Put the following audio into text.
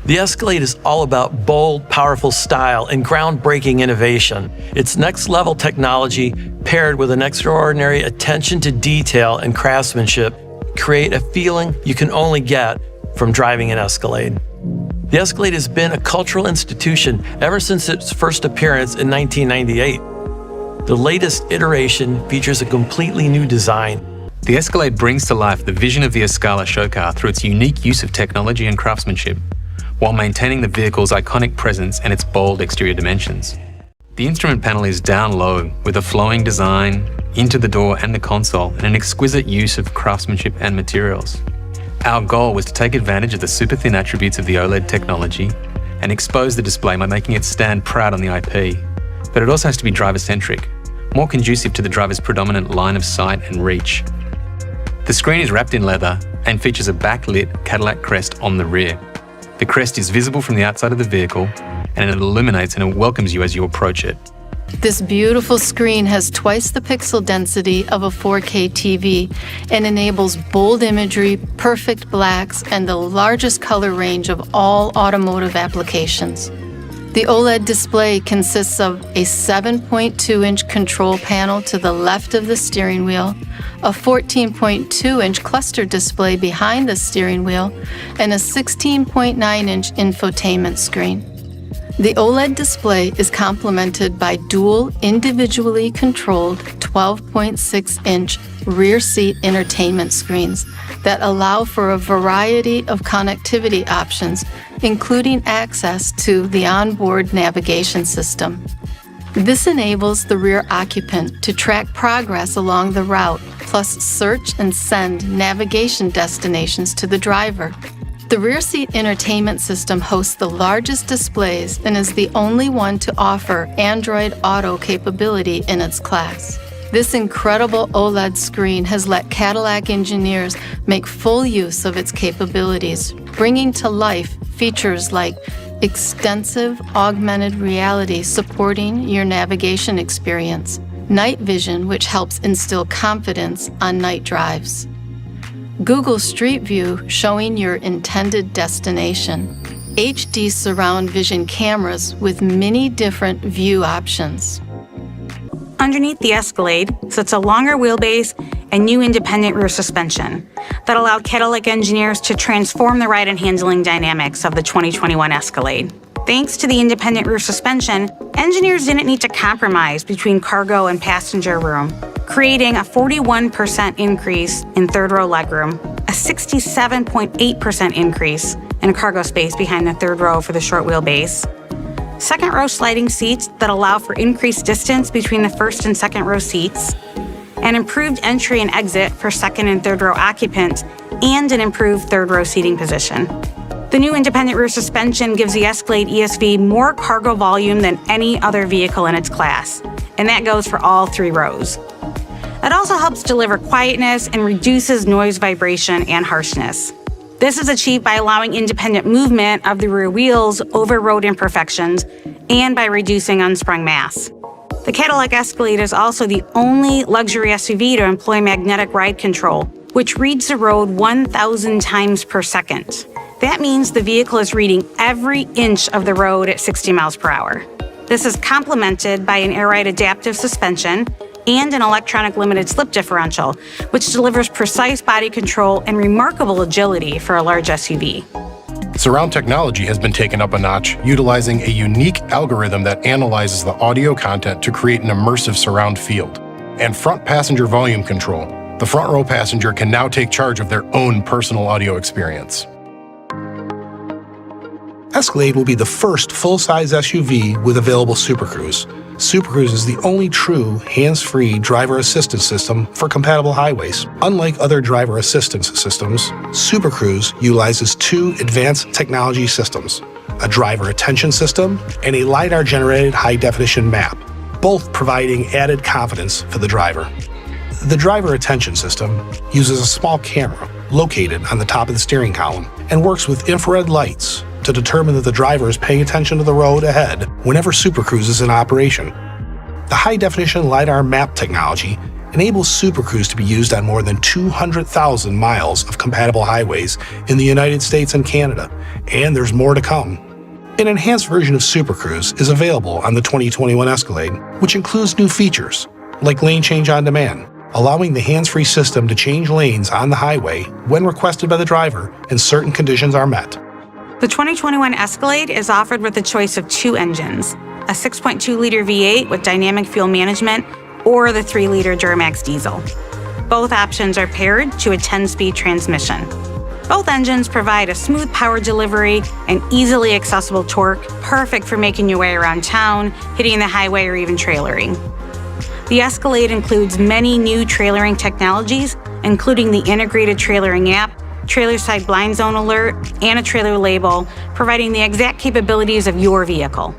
The Escalade is all about bold, powerful style and groundbreaking innovation. Its next-level technology, paired with an extraordinary attention to detail and craftsmanship, create a feeling you can only get from driving an Escalade. The Escalade has been a cultural institution ever since its first appearance in 1998. The latest iteration features a completely new design. The Escalade brings to life the vision of the Escala show car through its unique use of technology and craftsmanship, while maintaining the vehicle's iconic presence and its bold exterior dimensions. The instrument panel is down low, with a flowing design, into the door and the console, and an exquisite use of craftsmanship and materials. Our goal was to take advantage of the super thin attributes of the OLED technology and expose the display by making it stand proud on the IP. But it also has to be driver-centric, more conducive to the driver's predominant line of sight and reach. The screen is wrapped in leather and features a backlit Cadillac crest on the rear. The crest is visible from the outside of the vehicle, and it illuminates and it welcomes you as you approach it. This beautiful screen has twice the pixel density of a 4K TV and enables bold imagery, perfect blacks, and the largest color range of all automotive applications. The OLED display consists of a 7.2-inch control panel to the left of the steering wheel, a 14.2-inch cluster display behind the steering wheel, and a 16.9-inch infotainment screen. The OLED display is complemented by dual individually controlled 12.6-inch rear seat entertainment screens that allow for a variety of connectivity options, including access to the onboard navigation system. This enables the rear occupant to track progress along the route, plus search and send navigation destinations to the driver. The rear seat entertainment system hosts the largest displays and is the only one to offer Android Auto capability in its class. This incredible OLED screen has let Cadillac engineers make full use of its capabilities, bringing to life features like extensive augmented reality supporting your navigation experience, night vision, which helps instill confidence on night drives, Google Street View showing your intended destination, HD surround vision cameras with many different view options. Underneath the Escalade sits a longer wheelbase and new independent rear suspension that allowed Cadillac engineers to transform the ride and handling dynamics of the 2021 Escalade. Thanks to the independent rear suspension, engineers didn't need to compromise between cargo and passenger room, creating a 41% increase in third-row legroom, a 67.8% increase in cargo space behind the third row for the short wheelbase, second-row sliding seats that allow for increased distance between the first and second row seats, an improved entry and exit for second and third row occupants, and an improved third row seating position. The new independent rear suspension gives the Escalade ESV more cargo volume than any other vehicle in its class, and that goes for all three rows. It also helps deliver quietness and reduces noise, vibration, and harshness. This is achieved by allowing independent movement of the rear wheels over road imperfections and by reducing unsprung mass. The Cadillac Escalade is also the only luxury SUV to employ magnetic ride control, which reads the road 1,000 times per second. That means the vehicle is reading every inch of the road at 60 miles per hour. This is complemented by an air ride adaptive suspension and an electronic limited slip differential, which delivers precise body control and remarkable agility for a large SUV. Surround technology has been taken up a notch, utilizing a unique algorithm that analyzes the audio content to create an immersive surround field. And front passenger volume control. The front row passenger can now take charge of their own personal audio experience. Escalade will be the first full-size SUV with available Super Cruise. Super Cruise is the only true hands-free driver assistance system for compatible highways. Unlike other driver assistance systems, Super Cruise utilizes two advanced technology systems, a driver attention system and a LiDAR-generated high-definition map, both providing added confidence for the driver. The driver attention system uses a small camera located on the top of the steering column and works with infrared lights to determine that the driver is paying attention to the road ahead whenever Super Cruise is in operation. The high-definition LiDAR map technology enables Super Cruise to be used on more than 200,000 miles of compatible highways in the United States and Canada, and there's more to come. An enhanced version of Super Cruise is available on the 2021 Escalade, which includes new features, like lane change on demand, allowing the hands-free system to change lanes on the highway when requested by the driver and certain conditions are met. The 2021 Escalade is offered with a choice of two engines, a 6.2-liter V8 with dynamic fuel management or the 3-liter Duramax diesel. Both options are paired to a 10-speed transmission. Both engines provide a smooth power delivery and easily accessible torque, perfect for making your way around town, hitting the highway, or even trailering. The Escalade includes many new trailering technologies, including the integrated trailering app, trailer side blind zone alert, and a trailer label, providing the exact capabilities of your vehicle.